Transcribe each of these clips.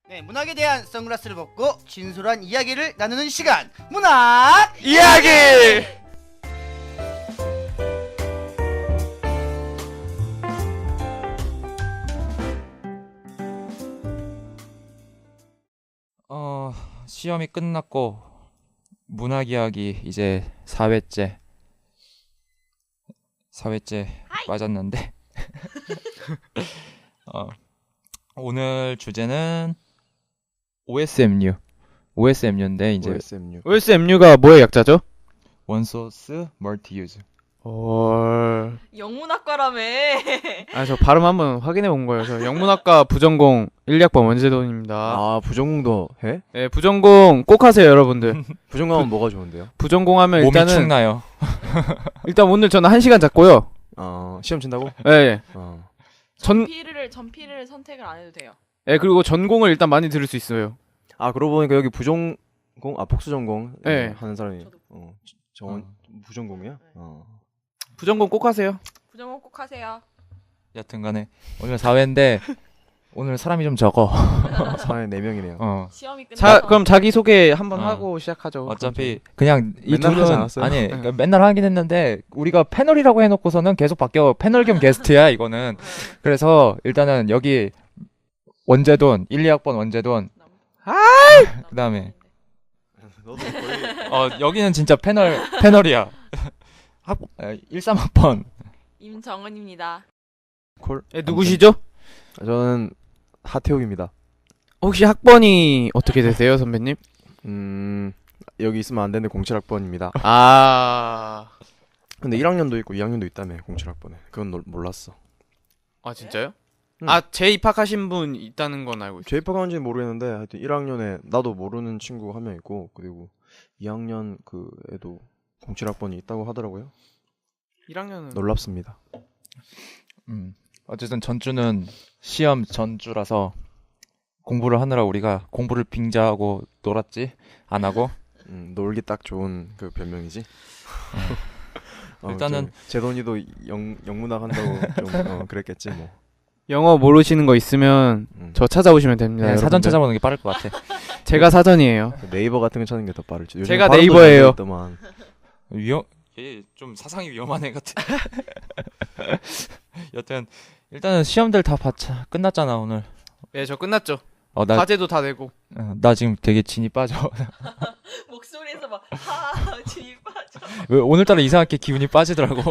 네, 문학에 대한 선글라스를 벗고 진솔한 이야기를 나누는 시간, 문학 이야기! 시험이 끝났고 문학 이야기 이제 4회째 맞았는데 오늘 주제는 OSMU인데 이제 OSMU가 뭐의 약자죠? 원소스 멀티 유즈. 영문학과라며. 저 발음 한번 확인해 본 거예요. 저 영문학과 부전공 1학번 원재돈입니다. 아, 부전공도 해? 네, 부전공 꼭 하세요, 여러분들. 부전공하면 뭐가 좋은데요? 부전공 하면 몸이 일단은 축나요. 일단 오늘 저는 1시간 잤고요. 시험 친다고? 네. 전피를 선택을 안 해도 돼요. 네, 그리고 전공을 일단 많이 들을 수 있어요. 아, 그러고 보니까 여기 부전공, 복수전공 네. 하는 사람이 저도. 부전공이야? 네. 부전공 꼭 하세요. 부정은 꼭 하세요. 여튼간에 오늘 4회인데 오늘 사람이 좀 적어. 사람이 4명이네요. 시험이 끝나서. 자, 그럼 자기 소개 한번 어. 하고 시작하죠. 어차피 그냥 이 맨날 하지 둘은 않았어요? 아니 그러니까 맨날 하긴 했는데 우리가 패널이라고 해놓고서는 계속 바뀌어. 패널 겸 게스트야 이거는. 그래서 일단은 여기 원재돈 1, 2학번 원재돈. 그다음에 너도 거의 여기는 진짜 패널이야. 1, 3학번 임정은입니다. 콜. 네, 누구시죠? 저는 하태욱입니다. 혹시 학번이 어떻게 되세요, 선배님? 여기 있으면 안 되는데 07학번입니다. 아, 근데 1학년도 있고 2학년도 있다며 07학번에. 그건 몰랐어. 진짜요? 응. 재입학하신 분 있다는 건 알고 있어요. 재입학한지는 모르겠는데 하여튼 1학년에 나도 모르는 친구 한 명 있고 그리고 2학년 그 애도 07학번이 있다고 하더라고요. 1학년은 놀랍습니다. 어쨌든 전주는 시험 전주라서 공부를 하느라 우리가 공부를 빙자하고 놀았지 안 하고. 놀기 딱 좋은 그 별명이지. 일단은 제돈이도 영문학 한다고 좀 그랬겠지 뭐. 영어 모르시는 거 있으면 저 찾아오시면 됩니다. 그냥 사전 여러분들. 찾아보는 게 빠를 것 같아. 제가 사전이에요. 네이버 같은 거 찾는 게 더 빠르지. 요즘 제가 발음도 네이버예요. 잘 되더만. 얘 좀 사상이 위험한 애 같아. 여튼 일단은 시험들 다 끝났잖아 오늘. 네, 저 끝났죠. 나 과제도 다 내고. 지금 되게 진이 빠져. 목소리에서 막 진이 빠져. 왜 오늘따라 이상하게 기분이 빠지더라고.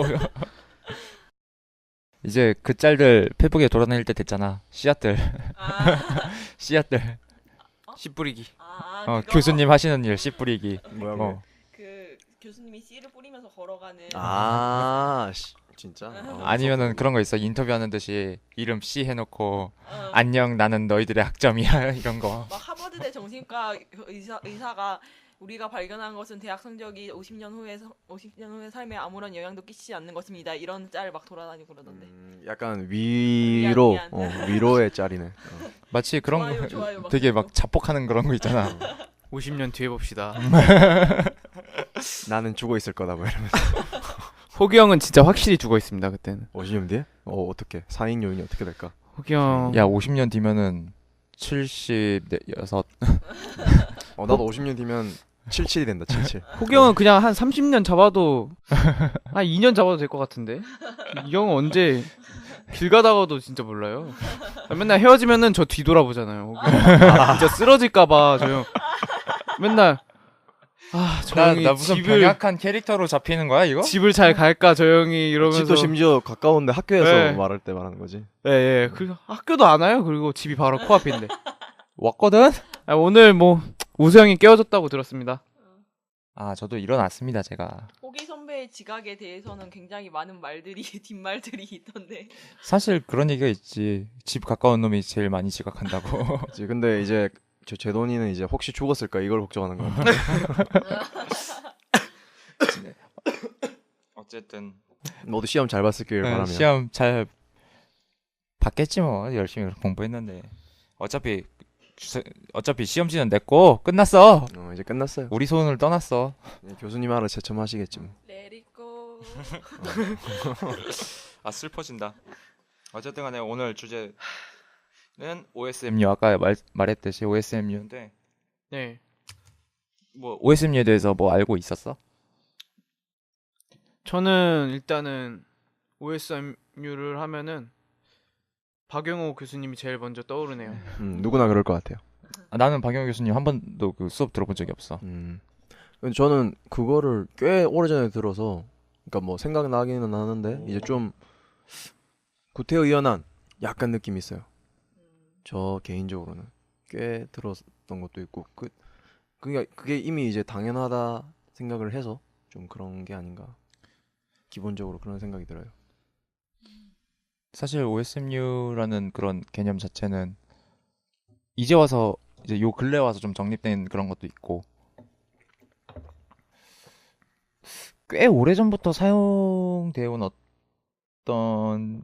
이제 그 짤들 페북에 돌아다닐 때 됐잖아. 씨앗들. 씨앗들. 씨 뿌리기. 그거? 교수님 하시는 일 씨 뿌리기. 뭐야? 그 교수님이 씨를 뿌리면서 걸어가는. 진짜? 아니면은 그런 거 있어. 인터뷰하는 듯이 이름 C 해놓고 안녕 나는 너희들의 학점이야 이런 거. 막 하버드대 정신과 의사가 우리가 발견한 것은 대학 성적이 50년 후의 삶에 아무런 영향도 끼치지 않는 것입니다. 이런 짤 막 돌아다니고 그러던데. 약간 위로 미안. 위로의 짤이네. 마치 그런 좋아요, 거 막 되게 그런 막 자폭하는 그런 거 있잖아. 50년 뒤에 봅시다. 나는 죽어 있을 거다 뭐 이러면서. 호기 형은 진짜 확실히 죽어 있습니다. 그때는. 50년 뒤에? 어떻게? 사인 요인이 어떻게 될까? 호기 형. 야 50년 뒤면은 76. 나도 50년 뒤면 77이 된다. 77. 호기 형은 그냥 한 30년 잡아도 한 2년 잡아도 될 것 같은데. 이 형은 언제 길 가다가도 진짜 몰라요. 맨날 헤어지면은 저 뒤돌아보잖아요. 호기 형. 진짜 쓰러질까봐 저 형. 맨날 저 형이 나 무슨 병약한 캐릭터로 잡히는 거야 이거? 집을 잘 갈까 저 형이 이러면서. 집도 심지어 가까운데 학교에서 네. 말할 때 말하는 거지. 예. 그리고 학교도 안 와요. 그리고 집이 바로 코앞인데. 왔거든? 오늘 뭐 우수 형이 깨워줬다고 들었습니다. 저도 일어났습니다 제가. 호기 선배의 지각에 대해서는 굉장히 많은 말들이 뒷말들이 있던데. 사실 그런 얘기가 있지. 집 가까운 놈이 제일 많이 지각한다고. 근데 이제 제돈이는 이제 혹시 죽었을까 이걸 걱정하는 거 같아. 어쨌든 모두 시험 잘 봤을길 바라며. 시험 잘 봤겠지 뭐. 열심히 공부했는데. 어차피 시험지는 냈고 끝났어. 이제 끝났어요. 우리 손을 떠났어. 교수님 하러 제첨하시겠지 뭐. Let it go. 슬퍼진다. 어쨌든 간에 오늘 주제 OSMU 아까 말했듯이 OSMU인데 네. 뭐 OSMU에 대해서 뭐 알고 있었어? 저는 일단은 OSMU를 하면은 박영호 교수님이 제일 먼저 떠오르네요. 누구나 그럴 것 같아요. 나는 박영호 교수님 한 번도 그 수업 들어본 적이 없어. 근데 저는 그거를 꽤 오래전에 들어서 그러니까 뭐 생각나기는 나는데 이제 좀 구태의연한 약간 느낌이 있어요. 저 개인적으로는 꽤 들었던 것도 있고 그게 이미 이제 당연하다 생각을 해서 좀 그런 게 아닌가. 기본적으로 그런 생각이 들어요. 사실 OSMU라는 그런 개념 자체는 이제 와서 이제 요 근래 와서 좀 정립된 그런 것도 있고 꽤 오래전부터 사용되어 온 어떤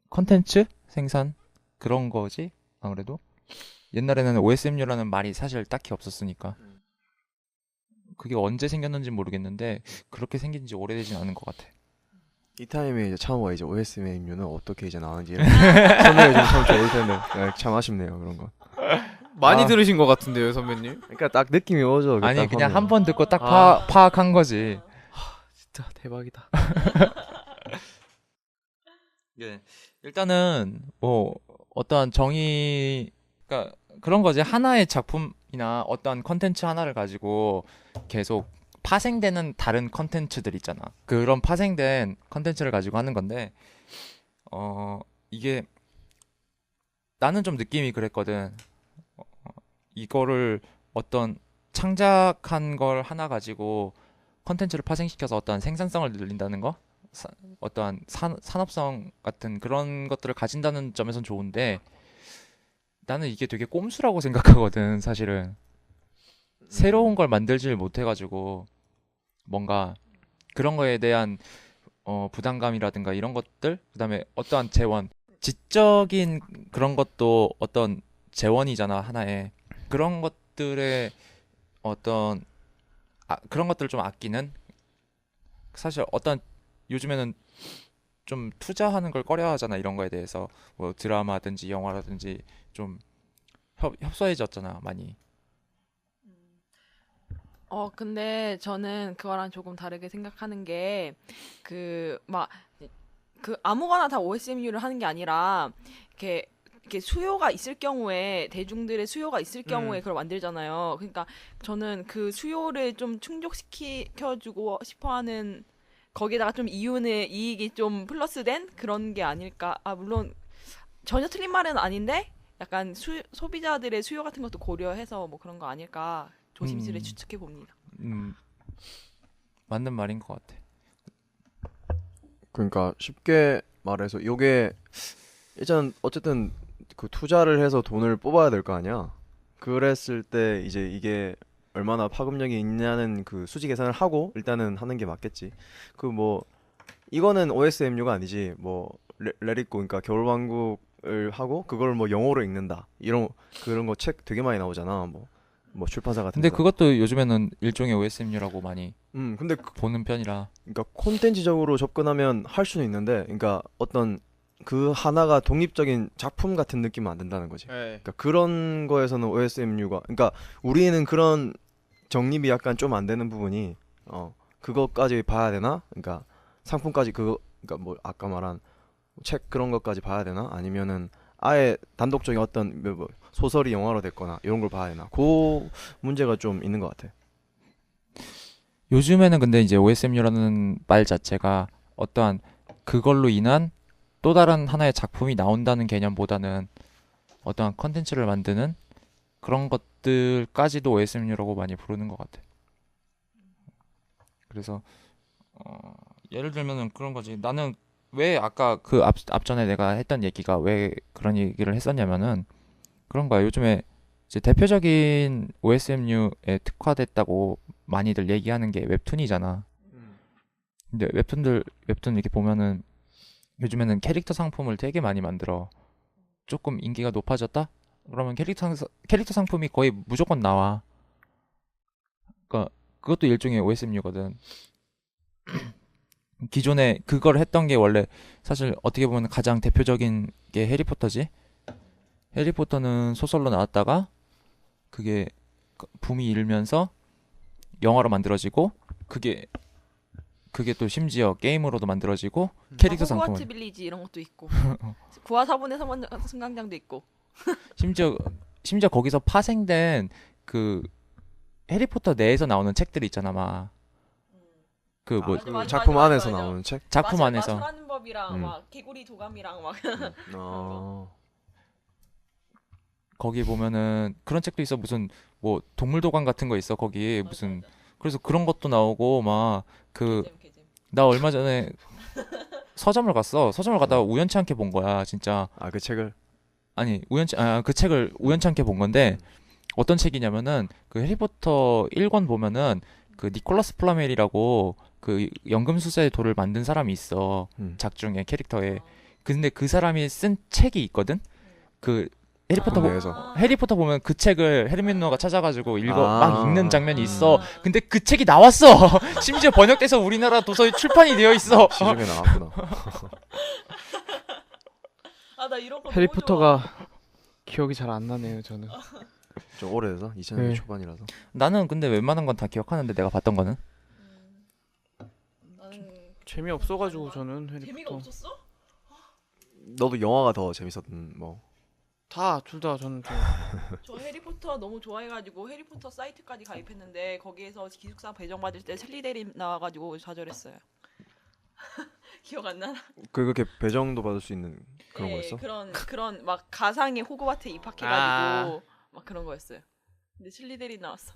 컨텐츠 생산 그런 거지 아무래도 옛날에는 OSMU라는 말이 사실 딱히 없었으니까 그게 언제 생겼는지 모르겠는데 그렇게 생긴 지 오래되진 않은 것 같아. 이 타임에 이제 차모가 이제 OSMU는 어떻게 이제 나왔는지 설명해 주면 참 좋을 텐데 참 아쉽네요 그런 거. 많이 아. 들으신 것 같은데요, 선배님? 그러니까 딱 느낌이 오죠. 아니 딱 그냥 하면. 한 번 듣고 딱 아. 파악한 거지. 진짜 대박이다. 예. 일단은 뭐 어떠한 정의 그러니까 그런 거지 하나의 작품이나 어떠한 컨텐츠 하나를 가지고 계속 파생되는 다른 컨텐츠들 있잖아. 그런 파생된 컨텐츠를 가지고 하는 건데 이게 나는 좀 느낌이 그랬거든. 이거를 어떤 창작한 걸 하나 가지고 컨텐츠를 파생시켜서 어떠한 생산성을 늘린다는 거 어떠한 산업성 같은 그런 것들을 가진다는 점에선 좋은데 나는 이게 되게 꼼수라고 생각하거든 사실은. 새로운 걸 만들지를 못해가지고 뭔가 그런 거에 대한 부담감이라든가 이런 것들 그다음에 어떠한 재원 지적인 그런 것도 어떤 재원이잖아 하나의 그런 것들의 어떤 그런 것들을 좀 아끼는 사실 어떤 요즘에는 좀 투자하는 걸 꺼려하잖아 이런 거에 대해서 뭐 드라마든지 영화라든지 좀 협소해졌잖아 많이. 근데 저는 그거랑 조금 다르게 생각하는 게, 아무거나 다 OSMU를 하는 게 아니라, 이렇게 수요가 있을 경우에, 대중들의 수요가 있을 경우에 그걸 만들잖아요. 그러니까 저는 그 수요를 좀 충족시켜주고 싶어 하는, 거기에다가 좀 이익이 좀 플러스된 그런 게 아닐까. 물론, 전혀 틀린 말은 아닌데, 약간 소비자들의 수요 같은 것도 고려해서 뭐 그런 거 아닐까. 조심스레 추측해 봅니다. 맞는 말인 것 같아. 그러니까 쉽게 말해서 요게 일단 어쨌든 그 투자를 해서 돈을 뽑아야 될 거 아니야. 그랬을 때 이제 이게 얼마나 파급력이 있냐는 그 수지 계산을 하고 일단은 하는 게 맞겠지. 그 뭐 이거는 OSMU가 아니지. 뭐 레리코 그러니까 겨울왕국을 하고 그걸 뭐 영어로 읽는다. 그런 거 책 되게 많이 나오잖아. 뭐 출판사 같은 근데 데서. 그것도 요즘에는 일종의 OSMU라고 많이 근데 보는 편이라. 그러니까 콘텐츠적으로 접근하면 할 수는 있는데, 그러니까 어떤 그 하나가 독립적인 작품 같은 느낌은 안 든다는 거지. 네. 그러니까 그런 거에서는 OSMU가, 그러니까 우리는 그런 정립이 약간 좀 안 되는 부분이, 그것까지 봐야 되나? 그러니까 상품까지 그러니까 뭐 아까 말한 책 그런 것까지 봐야 되나? 아니면은 아예 단독적인 어떤 뭐 소설이 영화로 됐거나 이런 걸 봐야 되나? 그 문제가 좀 있는 것 같아. 요즘에는 근데 이제 OSMU라는 말 자체가 어떠한 그걸로 인한 또 다른 하나의 작품이 나온다는 개념보다는 어떠한 컨텐츠를 만드는 그런 것들까지도 OSMU라고 많이 부르는 것 같아. 그래서 예를 들면은 그런 거지. 나는 왜 아까 그 앞전에 내가 했던 얘기가 왜 그런 얘기를 했었냐면은 그런 거야. 요즘에 이제 대표적인 OSMU에 특화됐다고 많이들 얘기하는 게 웹툰이잖아. 근데 웹툰 이렇게 보면은 요즘에는 캐릭터 상품을 되게 많이 만들어. 조금 인기가 높아졌다? 그러면 캐릭터 상품이 거의 무조건 나와. 그러니까 그것도 일종의 OSMU거든. 기존에 그걸 했던 게 원래 사실 어떻게 보면 가장 대표적인 게 해리포터지. 해리포터는 소설로 나왔다가 그게 붐이 일면서 영화로 만들어지고 그게 또 심지어 게임으로도 만들어지고 캐릭터 호그와트 상품을 빌리지 이런 것도 있고 구화 사본의 승강장도 있고. 심지어 거기서 파생된 그 해리포터 내에서 나오는 책들이 있잖아 막 그 뭐 맞아, 맞아, 작품 맞아, 안에서 맞아. 나오는 책? 작품 안에서 마술하는 법이랑 음. 막 개구리 도감이랑 막 거기 보면은 그런 책도 있어. 무슨 뭐 동물도감 같은 거 있어 거기 무슨. 그래서 그런 것도 나오고 막 그 개잼. 나 얼마 전에 서점을 갔다가 우연치 않게 본 거야 진짜. 아, 그 책을? 아니 그 책을 우연치 않게 본 건데 어떤 책이냐면은 그 해리포터 1권 보면은 그 니콜라스 플라멜이라고 그 연금술사의 돌을 만든 사람이 있어. 작 중에 캐릭터에. 근데 그 사람이 쓴 책이 있거든. 그 해리포터 내에서. 해리포터 보면 그 책을 헤르미온느가 찾아가지고 아. 막 읽는 장면이 있어. 근데 그 책이 나왔어. 심지어 번역돼서 우리나라 도서에 출판이 되어 있어. 시중에 나왔구나. 아, 나 이런 거 해리포터가 기억이 잘 안 나네요 저는. 좀 오래돼서 2000년대 네. 초반이라서. 나는 근데 웬만한 건 다 기억하는데 내가 봤던 거는. 나는 재미 없어가지고 저는 재미가 해리포터 없었어? 너도 영화가 더 재밌었던 뭐. 다 둘 다 저는 좀 저 해리포터 너무 좋아해가지고 해리포터 사이트까지 가입했는데 거기에서 기숙사 배정받을 때 슬리데린 나와가지고 좌절했어요. 기억 안 나나? 그렇게 배정도 받을 수 있는 그런 네, 거였어? 그런 막 가상의 호그와트에 입학해가지고 막 그런 거였어요. 근데 슬리데린 나왔어.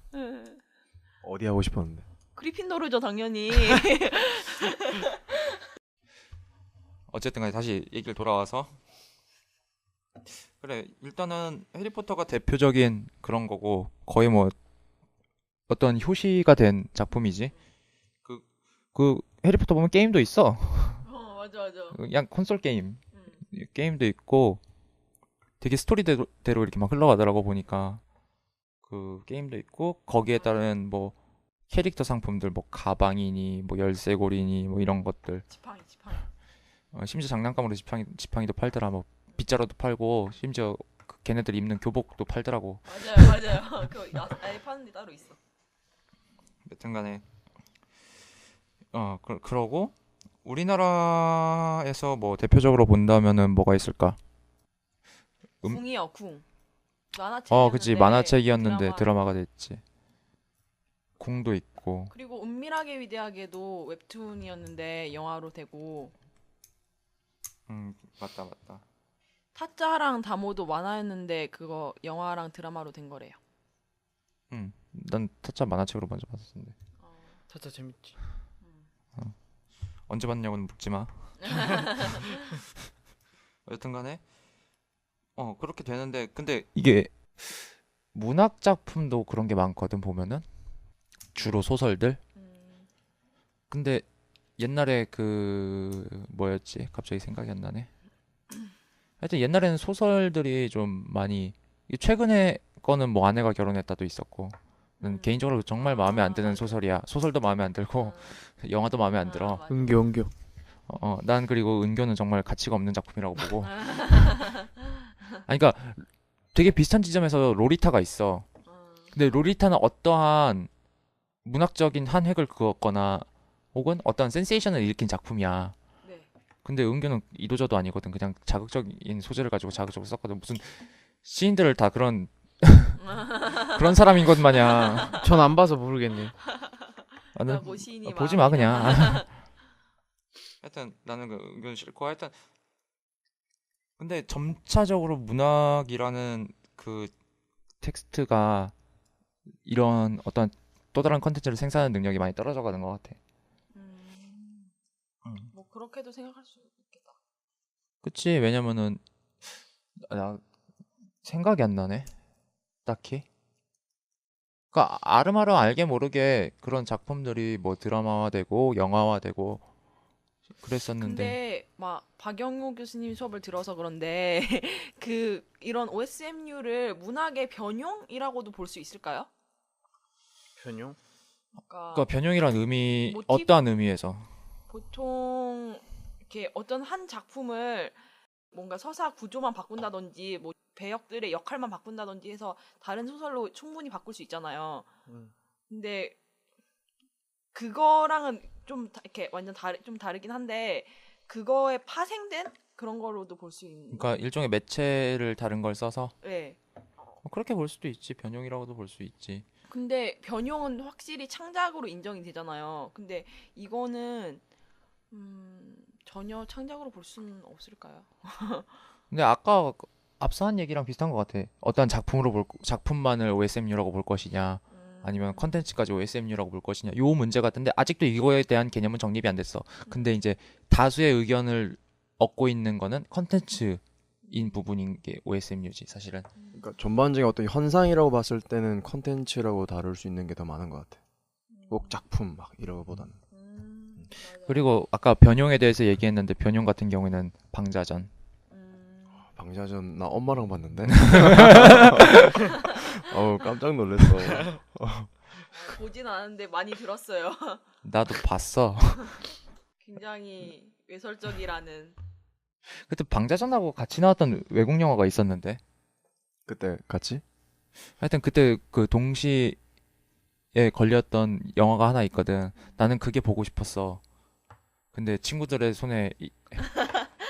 어디 하고 싶었는데? 그리핀도르죠 당연히. 어쨌든 간에 다시 얘기를 돌아와서 그래 일단은 해리포터가 대표적인 그런 거고 거의 뭐 어떤 효시가 된 작품이지. 그 해리포터 보면 게임도 있어. 맞아. 그냥 콘솔 게임도 음. 있고 되게 스토리대로 이렇게 막 흘러가더라고 보니까. 그 게임도 있고 거기에 따른 뭐 캐릭터 상품들 뭐 가방이니 뭐 열쇠고리니 뭐 이런 것들. 지팡이. 심지어 장난감으로 지팡이도 팔더라. 뭐 빗자루도 팔고 심지어 그 걔네들 입는 교복도 팔더라고. 맞아요. 그 아예 파는 데 따로 있어. 여튼간에 그러고 우리나라에서 뭐 대표적으로 본다면은 뭐가 있을까? 궁이요, 궁. 만화책이었는데 그치 만화책이었는데 드라마. 드라마가 됐지. 궁도 있고. 그리고 은밀하게 위대하게도 웹툰이었는데 영화로 되고 맞다. 타짜랑 다모도 만화였는데 그거 영화랑 드라마로 된 거래요. 난 타짜 만화책으로 먼저 봤었는데 진짜 재밌지. 언제 봤냐고는 묻지 마. 여튼간에 그렇게 되는데 근데 이게 문학 작품도 그런 게 많거든 보면은 주로 소설들. 근데 옛날에 그 뭐였지? 갑자기 생각이 안 나네. 하여튼 옛날에는 소설들이 좀 많이 최근에 거는 뭐 아내가 결혼했다도 있었고 난 개인적으로 정말 마음에 안 드는 소설이야. 소설도 마음에 안 들고 영화도 마음에 안 들어. 맞아. 은교. 난 그리고 은교는 정말 가치가 없는 작품이라고 보고. 아니 그러니까 되게 비슷한 지점에서 로리타가 있어. 근데 로리타는 어떠한 문학적인 한 획을 그었거나 혹은 어떤 센세이션을 일으킨 작품이야. 네. 근데 은교는 이도저도 아니거든. 그냥 자극적인 소재를 가지고 자극적으로 썼거든. 무슨 시인들을 다 그런 그런 사람인 것 마냥. 전 안 봐서 모르겠네. 나 모시인이 보지 마 그냥. 하여튼 나는 그 은교는 싫고 하여튼 근데 점차적으로 문학이라는 그 텍스트가 이런 어떤 또 다른 컨텐츠를 생산하는 능력이 많이 떨어져 가는 것 같아. 뭐 그렇게도 생각할 수 있겠다. 그치? 왜냐면은 나 생각이 안 나네. 딱히. 그러니까 아름아름 알게 모르게 그런 작품들이 뭐 드라마화되고 영화화되고 그랬었는데. 근데 막 박영우 교수님 수업을 들어서 그런데 그 이런 OSMU를 문학의 변용이라고도 볼 수 있을까요? 변용? 그러니까 변형이란 의미 모티브? 어떠한 의미에서? 보통 이렇게 어떤 한 작품을 뭔가 서사 구조만 바꾼다든지 뭐 배역들의 역할만 바꾼다든지 해서 다른 소설로 충분히 바꿀 수 있잖아요. 근데 그거랑은 좀 이렇게 완전 좀 다르긴 한데 그거에 파생된 그런 거로도 볼 수 있는. 그러니까 일종의 매체를 다른 걸 써서 네. 그렇게 볼 수도 있지. 변형이라고도 볼 수 있지. 근데 변형은 확실히 창작으로 인정이 되잖아요. 근데 이거는 전혀 창작으로 볼 수는 없을까요? 근데 아까 앞서 한 얘기랑 비슷한 것 같아. 어떠한 작품만을 OSMU라고 볼 것이냐, 아니면 컨텐츠까지 OSMU라고 볼 것이냐, 요 문제 같은데 아직도 이거에 대한 개념은 정립이 안 됐어. 근데 이제 다수의 의견을 얻고 있는 거는 컨텐츠인 부분인 게 OSMU지 사실은. 그러니까 전반적인 어떤 현상이라고 봤을 때는 컨텐츠라고 다룰 수 있는 게 더 많은 것 같아. 꼭 작품 막 이런 거보다는. 그리고 아까 변형에 대해서 얘기했는데 변형 같은 경우에는 방자전. 방자전 나 엄마랑 봤는데. 깜짝 놀랐어. 보진 않았는데 많이 들었어요. 나도 봤어. 굉장히 외설적이라는. 그때 방자전하고 같이 나왔던 외국 영화가 있었는데. 그때 같이? 하여튼 그때 그 동시에 걸렸던 영화가 하나 있거든. 나는 그게 보고 싶었어. 근데 친구들의 손에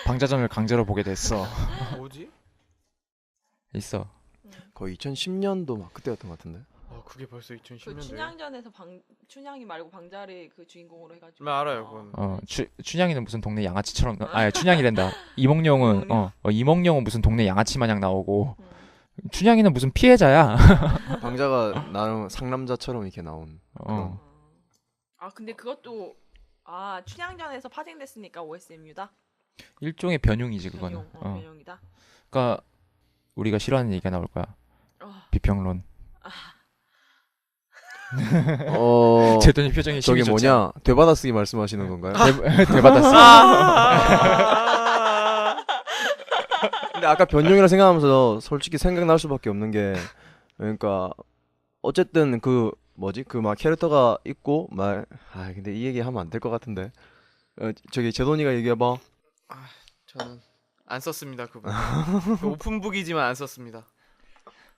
방자전을 강제로 보게 됐어. 뭐지? 있어. 거의 2010년도 막 그때였던 것 같은데. 그게 벌써 그 2010년대. 춘향전에서 춘향이 말고 방자를 그 주인공으로 해가지고. 알아요, 그건. 춘향이는 무슨 동네 양아치처럼 춘향이란다. 이몽룡은 이몽룡은 무슨 동네 양아치 마냥 나오고 춘향이는 무슨 피해자야. 방자가 나름 상남자처럼 이렇게 나온. 어. 근데 그것도 춘향전에서 파생됐으니까 OSMU다. 일종의 변형이지 그거는. 변형이다. 그러니까 우리가 싫어하는 얘기가 나올 거야. 아. 비평론. 제돈이 표정이 저게 심히 좋지 않아. 뭐냐? 되받아쓰기 말씀하시는 건가요? 대받았어. 근데 아까 변형이라 생각하면서 솔직히 생각날 수밖에 없는 게 그러니까 어쨌든 그 뭐지? 그 막 캐릭터가 있고 근데 이 얘기 하면 안 될 것 같은데. 저기 제돈이가 얘기해 봐. 저는 안 썼습니다, 그분. 그 오픈북이지만 안 썼습니다.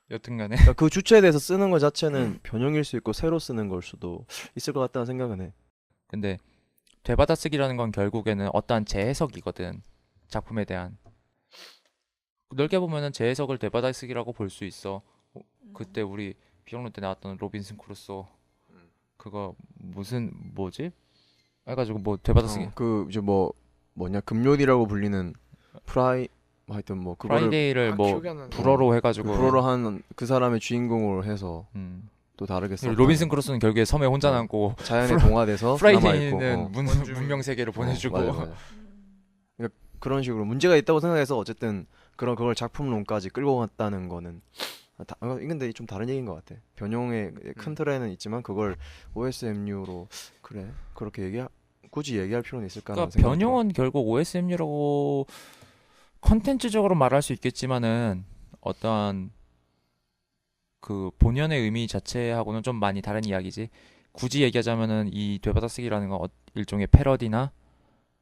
여튼간에 그러니까 그 주체에 대해서 쓰는 것 자체는 변형일 수 있고 새로 쓰는 걸 수도 있을 것 같다는 생각은 해. 근데 되받아쓰기라는 건 결국에는 어떠한 재해석이거든. 작품에 대한. 넓게 보면은 재해석을 되받아쓰기라고 볼 수 있어. 그때 우리 비평론 때 나왔던 로빈슨 크루소 그거 뭐지? 해가지고 뭐 되받아쓰기. 그 이제 뭐냐 금요일이라고 불리는 하여튼 뭐 그거를 프라이데이를 기억이 안 나네. 불어로 해가지고 불어로 한 그 사람의 주인공으로 해서 또 다르게 써. 로빈슨 크루소는 결국에 섬에 혼자 남고 자연에 동화돼서 프라이데이는 남아있고, 문명 세계를 보내주고. 맞아. 그러니까 그런 식으로 문제가 있다고 생각해서 어쨌든 그걸 작품론까지 끌고 갔다는 거는 근데 좀 다른 얘기인 것 같아. 변형의 큰 틀에는 있지만 그걸 OSMU로 그렇게 굳이 얘기할 필요는 있을까라는 그러니까 생각이 들어. 변형은 결국 OSMU라고 컨텐츠적으로 말할 수 있겠지만은 어떠한 그 본연의 의미 자체하고는 좀 많이 다른 이야기지. 굳이 얘기하자면은 이 되받아쓰기라는 건 일종의 패러디나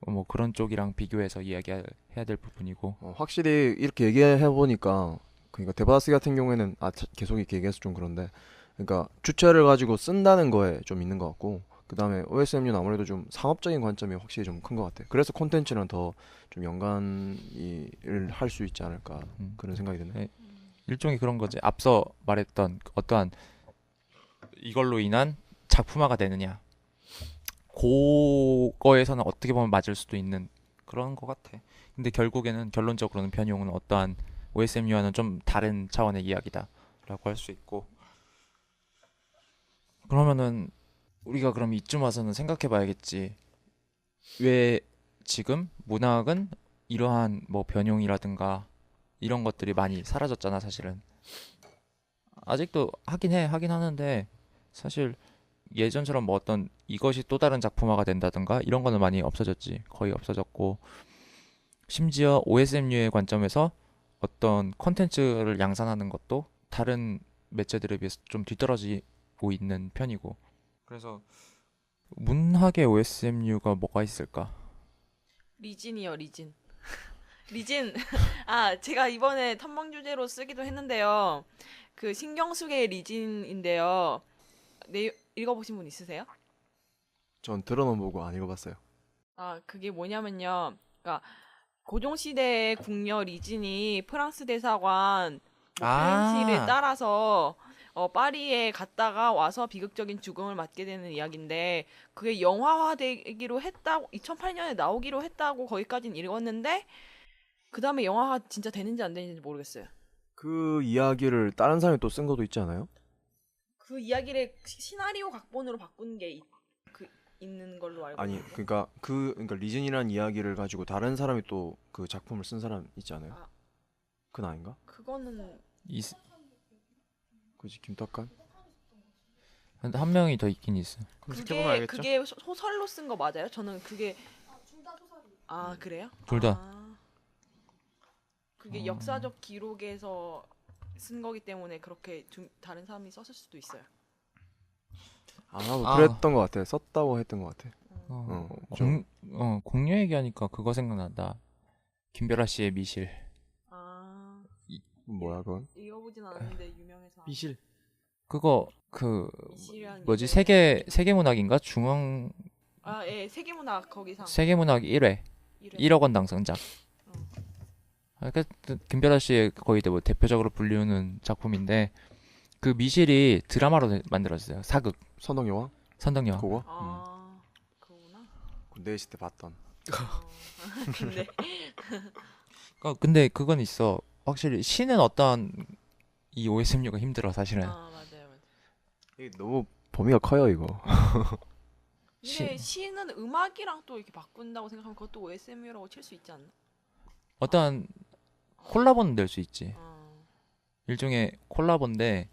뭐 그런 쪽이랑 비교해서 이야기해야 될 부분이고. 확실히 이렇게 얘기해 보니까 그러니까 되받아쓰기 같은 경우에는 계속 이렇게 얘기해서 좀 그런데 그러니까 주체를 가지고 쓴다는 거에 좀 있는 것 같고 그다음에 OSMU는 아무래도 좀 상업적인 관점이 확실히 좀 큰 것 같아. 그래서 콘텐츠는 더 좀 연관을 할 수 있지 않을까 그런 생각이 드네. 네. 일종의 그런 거지. 앞서 말했던 어떠한 이걸로 인한 작품화가 되느냐. 그거에서는 어떻게 보면 맞을 수도 있는 그런 것 같아. 근데 결론적으로는 변형은 어떠한 OSMU와는 좀 다른 차원의 이야기다라고 할 수 있고. 그러면은 우리가 그럼 이쯤 와서는 생각해봐야겠지. 왜 지금 문학은 이러한 뭐 변형이라든가 이런 것들이 많이 사라졌잖아, 사실은. 아직도 하긴 하는데 사실 예전처럼 뭐 어떤 이것이 또 다른 작품화가 된다든가 이런 거는 많이 없어졌지. 거의 없어졌고 심지어 OSMU의 관점에서 어떤 콘텐츠를 양산하는 것도 다른 매체들에 비해서 좀 뒤떨어지고 있는 편이고. 그래서 문학의 OSMU가 뭐가 있을까? 리진이요, 리진. 리진 제가 이번에 탐방 주제로 쓰기도 했는데요. 그 신경숙의 리진인데요. 읽어보신 분 있으세요? 전 들어는 보고 안 읽어봤어요. 그게 뭐냐면요. 그러니까 고종 시대의 궁녀 리진이 프랑스 대사관 프렌시를 따라서 파리에 갔다가 와서 비극적인 죽음을 맞게 되는 이야기인데 그게 영화화되기로 했다고 2008년에 나오기로 했다고 거기까지는 읽었는데 그 다음에 영화가 진짜 되는지 안 되는지 모르겠어요. 그 이야기를 다른 사람이 또 쓴 것도 있지 않아요? 그 이야기를 시나리오 각본으로 바꾼 게 있는 걸로 알고 아니, 있는데. 그러니까 리즌이라는 이야기를 가지고 다른 사람이 또 그 작품을 쓴 사람 있지 않아요? 그건 아닌가? 그거는 그지 김탁한? 한 명이 더 있긴 있어. 검색해보면 알겠죠? 그게 소설로 쓴 거 맞아요? 저는 그게 그래요? 둘 다. 그게 역사적 기록에서 쓴 거기 때문에 그렇게 다른 사람이 썼을 수도 있어요. 나도 그랬던 것 같아. 썼다고 했던 것 같아. 공유 얘기하니까 그거 생각난다. 김별아 씨의 미실. 뭐야 그건? 읽어보진 않았는데 유명해서. 미실. 그거 미실이라는 뭐지 게 세계문학인가 중앙 예, 세계문학 거기상. 세계문학 1회 1억 원 당선작. 그러니까 김별아 씨의 거의 뭐 대표적으로 불리우는 작품인데 그 미실이 드라마로 만들어졌어요. 사극. 선덕여왕? 선덕여왕. 그거? 그거구나. 군대 있을 때 봤던. 근데 근데 그건 있어. 확실히 시는 어떤 이 OSMU가 힘들어 사실은. 맞아요. 이게 너무 범위가 커요 이거. 근데 시는 음악이랑 또 이렇게 바꾼다고 생각하면 그것도 OSMU라고 칠 수 있지 않나? 어떤 콜라보는 될 수 있지. 어. 일종의 콜라보인데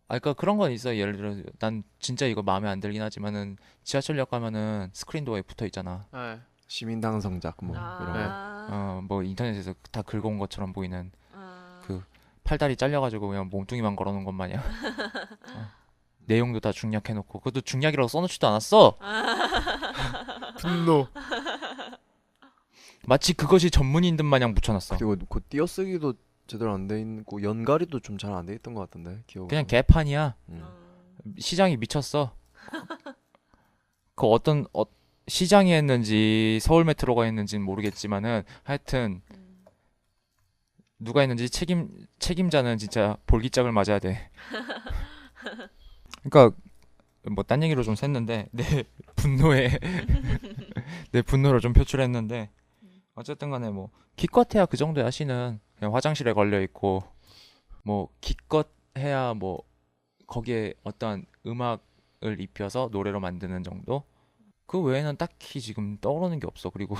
그러니까 그런 건 있어. 예를 들어 난 진짜 이거 마음에 안 들긴 하지만은 지하철역 가면은 스크린 도어에 붙어 있잖아. 네. 시민당 성작 뭐 이런 거. 뭐 인터넷에서 다 긁어온 것처럼 보이는 아. 그 팔다리 잘려가지고 그냥 몸뚱이만 걸어놓은 것 마냥. 내용도 다 중략해놓고 그것도 중략이라고 써놓지도 않았어. 분노. 마치 그것이 전문인 듯 마냥 붙여놨어. 그리고 그 띄어쓰기도 제대로 안 돼 있고 연갈이도 좀 잘 안 돼 있던 것 같은데 기억. 그냥 개판이야. 음. 시장이 미쳤어. 그 어떤 시장이 했는지 서울 메트로가 했는지는 모르겠지만은 하여튼 누가 했는지 책임자는 진짜 볼기짝을 맞아야 돼. 그러니까 뭐 딴 얘기로 좀 샜는데 내 분노를 좀 표출했는데 어쨌든 간에 뭐 기껏해야 그 정도야. 시는 그냥 화장실에 걸려 있고 뭐 기껏해야 뭐 거기에 어떤 음악을 입혀서 노래로 만드는 정도? 그 외에는 딱히 지금 떠오르는 게 없어. 그리고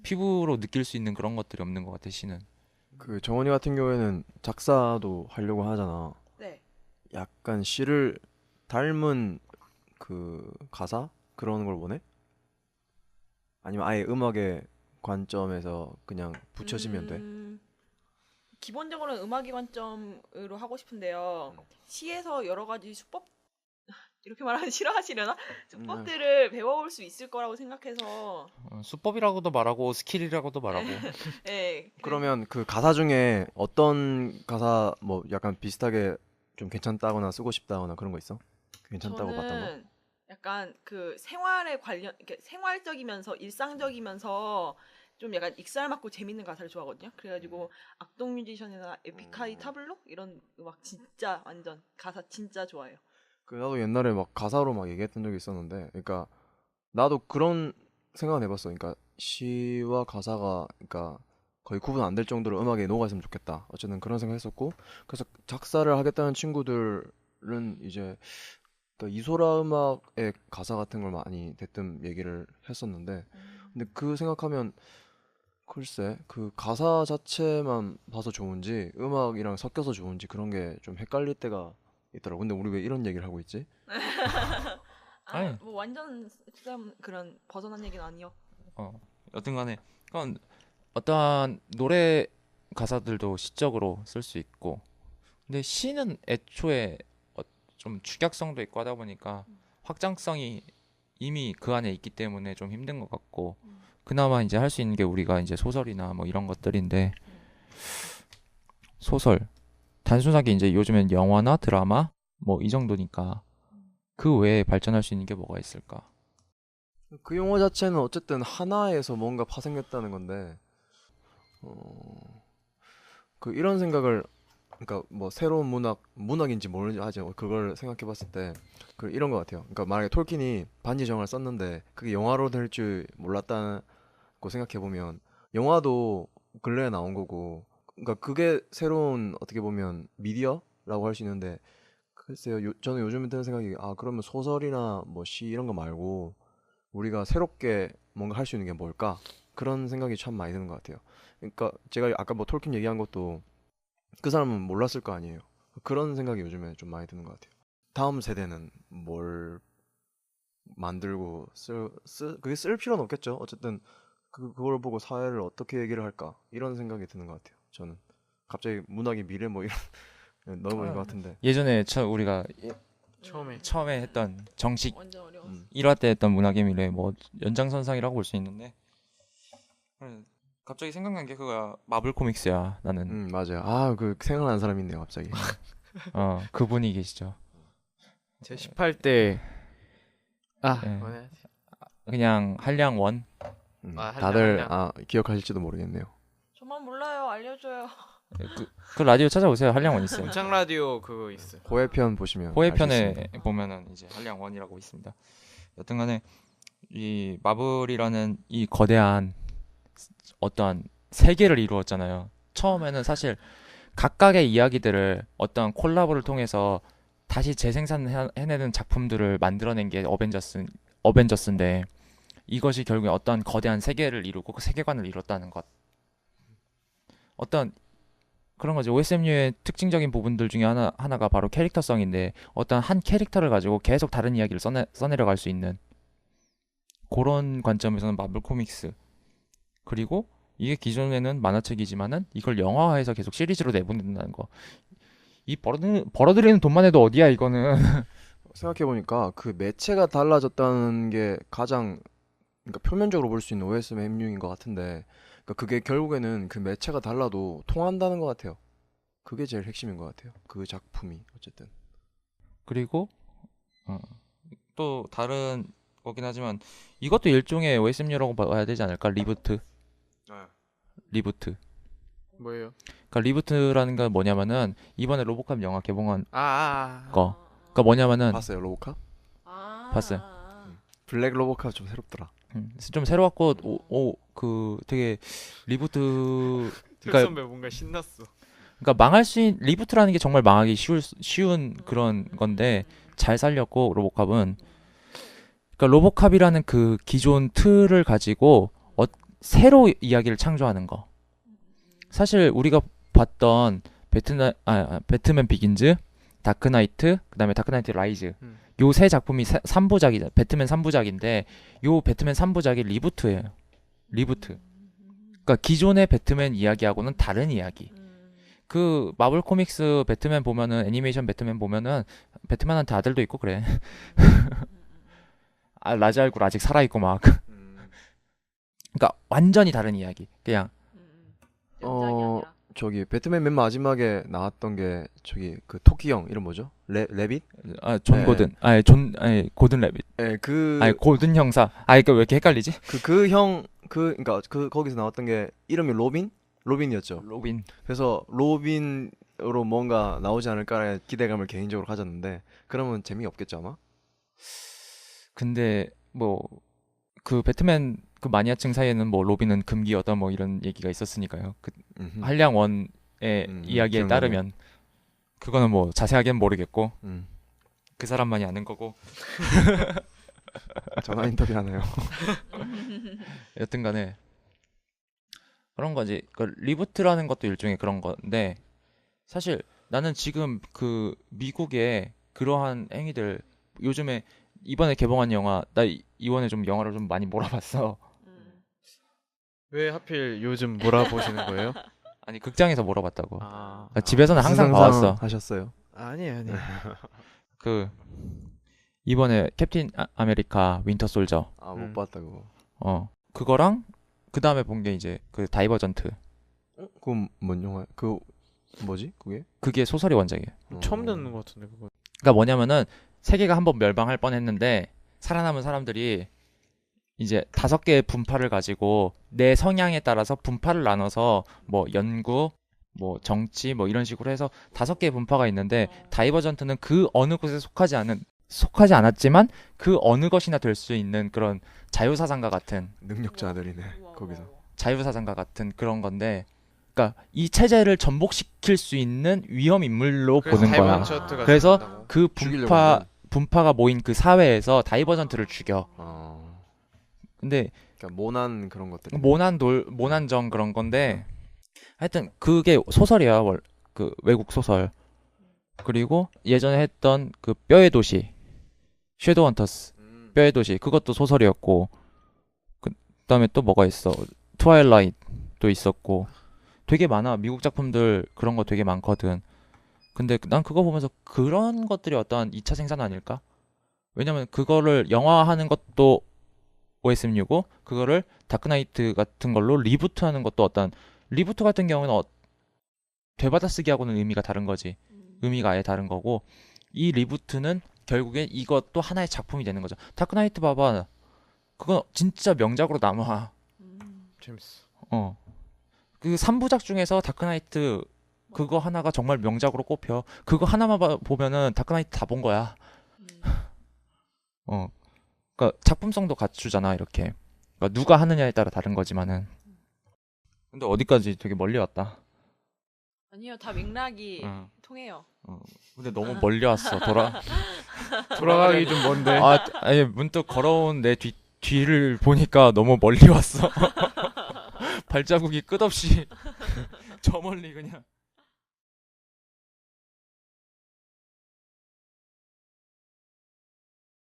피부로 느낄 수 있는 그런 것들이 없는 것 같아. 시는. 그 정원이 같은 경우에는 작사도 하려고 하잖아. 네. 약간 시를 닮은 그 가사 그런 걸 원해? 아니면 아예 음악의 관점에서 그냥 붙여지면 돼? 기본적으로는 음악의 관점으로 하고 싶은데요. 시에서 여러 가지 수법 이렇게 말하면 싫어하시려나? 수법들을 배워올 수 있을 거라고 생각해서. 수법이라고도 말하고 스킬이라고도 말하고. 네. 그러면 그 가사 중에 어떤 가사 뭐 약간 비슷하게 좀 괜찮다거나 쓰고 싶다거나 그런 거 있어? 괜찮다고 봤던 거? 저는 약간 그 생활에 관련 이렇게 생활적이면서 일상적이면서 좀 약간 익살맞고 재밌는 가사를 좋아하거든요. 그래가지고 악동 뮤지션이나 에픽하이 타블로 이런 음악 진짜 완전 가사 진짜 좋아해요. 그 나도 옛날에 막 가사로 막 얘기했던 적이 있었는데, 그러니까 나도 그런 생각은 해봤어. 그러니까 시와 가사가 그러니까 거의 구분 안 될 정도로 음악에 녹아 있으면 좋겠다. 어쨌든 그런 생각했었고, 그래서 작사를 하겠다는 친구들은 이제 그러니까 이소라 음악의 가사 같은 걸 많이 대뜸 얘기를 했었는데, 근데 그 생각하면 글쎄 그 가사 자체만 봐서 좋은지 음악이랑 섞여서 좋은지 그런 게 좀 헷갈릴 때가 있더라고. 근데 우리 왜 이런 얘기를 하고 있지? 아니. 뭐 완전 그런 벗어난 얘기는 아니요. 여튼간에 그건 어떠한 노래 가사들도 시적으로 쓸 수 있고, 근데 시는 애초에 좀 축약성도 있고 하다 보니까 확장성이 이미 그 안에 있기 때문에 좀 힘든 것 같고, 그나마 이제 할 수 있는 게 우리가 이제 소설이나 뭐 이런 것들인데 소설 단순하게 이제 요즘엔 영화나 드라마 뭐 이 정도니까 그 외에 발전할 수 있는 게 뭐가 있을까? 그 용어 자체는 어쨌든 하나에서 뭔가 파생됐다는 건데 그 이런 생각을 그러니까 뭐 새로운 문학인지 모르는지 하죠. 그걸 생각해봤을 때 그 이런 것 같아요. 그러니까 만약에 톨킨이 반지 정화를 썼는데 그게 영화로 될 줄 몰랐다고 생각해보면 영화도 근래에 나온 거고 그러니까 그게 새로운 어떻게 보면 미디어라고 할 수 있는데 글쎄요. 저는 요즘에 드는 생각이 그러면 소설이나 뭐 시 이런 거 말고 우리가 새롭게 뭔가 할 수 있는 게 뭘까? 그런 생각이 참 많이 드는 것 같아요. 그러니까 제가 아까 뭐 톨킨 얘기한 것도 그 사람은 몰랐을 거 아니에요. 그런 생각이 요즘에 좀 많이 드는 것 같아요. 다음 세대는 뭘 만들고 그게 쓸 필요는 없겠죠. 어쨌든 그걸 보고 사회를 어떻게 얘기를 할까? 이런 생각이 드는 것 같아요. 저는 갑자기 문학의 미래 뭐 이런 넘어버린 것 같은데. 예전에 우리가 처음에 했던 정식 완전 어려워. 1화 때 했던 문학의 미래 뭐 연장선상이라고 볼 수 있는데 갑자기 생각난 게 그거야. 마블 코믹스야. 나는 맞아요. 그 생각나는 사람이 있네요, 갑자기. 그분이 계시죠. 제 18대 네. 뭐냐? 그냥 한량원. 다들 기억하실지도 모르겠네요. 저만 몰라요. 알려줘요. 그 라디오 찾아보세요. 한량원 있어요. 문창 라디오 그거 있어요. 호해편 보시면 알수 호해편에 있습니다. 보면은 이제 한량원이라고 있습니다. 여튼간에 이 마블이라는 이 거대한 어떠한 세계를 이루었잖아요. 처음에는 사실 각각의 이야기들을 어떤 콜라보를 통해서 다시 재생산해내는 작품들을 만들어낸 게 어벤져스인데 이것이 결국에 어떤 거대한 세계를 이루고 그 세계관을 이뤘다는 것. 어떤 그런 거지. OSMU의 특징적인 부분들 중에 하나가 바로 캐릭터성인데 어떤 한 캐릭터를 가지고 계속 다른 이야기를 써내려갈 수 있는 그런 관점에서는 마블 코믹스. 그리고 이게 기존에는 만화책이지만은 이걸 영화화해서 계속 시리즈로 내보낸다는 거. 이 벌어들이는 돈만 해도 어디야 이거는. 생각해보니까 그 매체가 달라졌다는 게 가장 그러니까 표면적으로 볼 수 있는 OSMU인 것 같은데 그러니까 그게 결국에는 그 매체가 달라도 통한다는 것 같아요. 그게 제일 핵심인 것 같아요. 그 작품이 어쨌든. 그리고 또 다른 거긴 하지만 이것도 일종의 OSMU라고 봐야 되지 않을까? 리부트. 리부트. 뭐예요? 그러니까 리부트라는 건 뭐냐면은 이번에 로보캅 영화 개봉한 아. 거. 그러니까 뭐냐면은 봤어요, 로보캅? 봤어요. 블랙 로보캅 좀 새롭더라. 좀 새로웠고 그 되게 리부트 그러니까 선배 뭔가 신났어. 망할 수 있는 리부트라는 게 정말 망하기 쉬운 그런 건데 잘 살렸고 로보캅은 그러니까 로보캅이라는 그 기존 틀을 가지고 새로 이야기를 창조하는 거. 사실 우리가 봤던 배트맨 비긴즈, 다크나이트, 그다음에 다크나이트 라이즈 요 세 작품이 3부작이잖아. 배트맨 3부작인데 요 배트맨 3부작이 리부트예요. 리부트. 그러니까 기존의 배트맨 이야기하고는 다른 이야기. 그 마블 코믹스 배트맨 보면은 애니메이션 배트맨 보면은 배트맨한테 아들도 있고 그래. 라잘굴 아직 살아있고 막. 그러니까 완전히 다른 이야기. 그냥 저기 배트맨 맨 마지막에 나왔던 게 저기 그 토끼 형 이름 뭐죠? 레빗? 존 네. 고든. 고든 레빗. 네, 고든 형사. 이거 왜 이렇게 헷갈리지? 그러니까 거기서 나왔던 게 이름이 로빈이었죠. 로빈. 그래서 로빈으로 뭔가 나오지 않을까라는 기대감을 개인적으로 가졌는데 그러면 재미없겠죠 아마? 근데 뭐 그 배트맨 그 마니아층 사이에는 뭐 로빈은 금기어다 뭐 이런 얘기가 있었으니까요. 그 한량원의 이야기에 기억나네요. 따르면 그거는 뭐 자세하게는 모르겠고 음. 그 사람만이 아는 거고. 전화 인터뷰 하나요? 여튼간에 그런 거지. 그 리부트라는 것도 일종의 그런 건데 사실 나는 지금 그 미국의 그러한 행위들 요즘에 이번에 개봉한 영화 나 이번에 좀 영화를 좀 많이 몰아봤어. 왜 하필 요즘 몰아보시는 거예요? 아니 극장에서 몰아봤다고. 아. 집에서는 항상 무슨 봐왔어. 상상 하셨어요? 아니. 그 이번에 캡틴 아메리카 윈터 솔저 못 봤다고. 그거랑 그 다음에 본 게 이제 그 다이버전트. 그건 뭔 영화? 그 뭐지? 그게? 그게 소설이 원작이에요. 처음 듣는 것 같은데 그거. 그러니까 뭐냐면은 세계가 한번 멸망할 뻔했는데 살아남은 사람들이 이제 5개의 분파를 가지고 내 성향에 따라서 분파를 나눠서 뭐 연구, 뭐 정치, 뭐 이런 식으로 해서 5개의 분파가 있는데 다이버전트는 그 어느 곳에 속하지 않았지만 그 어느 것이나 될 수 있는 그런 자유사상가 같은 능력자들이네. 거기서. 자유사상가 같은 그런 건데, 그러니까 이 체제를 전복시킬 수 있는 위험 인물로 보는 거야. 그래서 그 죽이려고 하는. 분파가 모인 그 사회에서 다이버전트를 죽여. 근데 그러니까 모난 그런 것들. 모난정 그런 건데, 하여튼 그게 소설이야. 그 외국 소설. 그리고 예전에 했던 그 뼈의 도시, 섀도우 헌터스, 뼈의 도시, 그것도 소설이었고, 그다음에 또 뭐가 있어? 트와일라이트도 있었고, 되게 많아. 미국 작품들 그런 거 되게 많거든. 근데 난 그거 보면서 그런 것들이 어떠한 2차 생산 아닐까? 왜냐면 그거를 영화화하는 것도 OSM6고, 그거를 다크나이트 같은 걸로 리부트하는 것도 어떤, 리부트 같은 경우는 되받아쓰기하고는 의미가 다른 거지. 의미가 아예 다른 거고, 이 리부트는 결국엔 이것도 하나의 작품이 되는 거죠. 다크나이트 봐봐. 그건 진짜 명작으로 남아. 재밌어. 그 3부작 중에서 다크나이트 그거 하나가 정말 명작으로 꼽혀. 그거 하나만 보면은 다크나이트 다 본 거야. 그러니까 작품성도 갖추잖아, 이렇게. 그러니까 누가 하느냐에 따라 다른 거지만은. 근데 어디까지 되게 멀리 왔다. 아니요, 다 맥락이 통해요. 근데 너무 멀리 왔어. 돌아가기 좀 먼데. 아니 문득 걸어온 내 뒤를 보니까 너무 멀리 왔어. 발자국이 끝없이 저 멀리 그냥.